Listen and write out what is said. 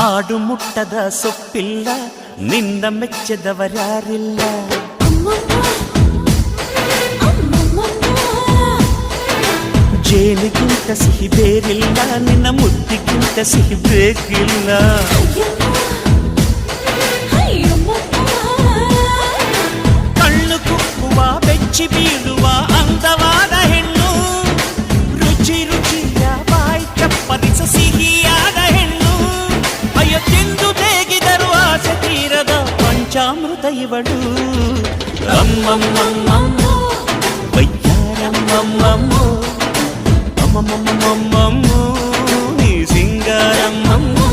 ಹಾಡು ಮುಟ್ಟದ ಸೊಪ್ಪಿಲ್ಲ, ನಿನ್ನ ಮೆಚ್ಚದವರ್ಯಾರಿಲ್ಲ. ಜೇನಿಗಿಂತ ಸಿಹಿ ಬೇರಿಲ್ಲ, ನಿನ್ನ ಮುದ್ದಿಗಿಂತ ಸಿಹಿ ಬೇಕಿಲ್ಲ. ಕಣ್ಣು ಕುಕ್ಕುವ ಬೆಚ್ಚಿ ಬೀಳುವ ಅಂದವಾದ ಹೆಣ್ಣು, ರುಚಿ ರುಚಿಯ ಬಾಯಿ ಚಪ್ಪರಿಸ ಸಿಹಿಯಾದ ಹೆಣ್ಣು. ಅಯ್ಯೋ ತಿಂದು ಬೇಗಿದರು ಆಸೆ ತೀರದ ಪಂಚಾಮೃತ ಇವಳು. ಅಮ್ಮಮ್ಮಮ್ಮಮ್ಮೋ ವಯ್ಯಾರಮ್ಮಮ್ಮಮ್ಮೋ ಅಮ್ಮಮ್ಮಮ್ಮಮ್ಮೋ ನೀ ಸಿಂಗಾರಮ್ಮಮ್ಮೋ.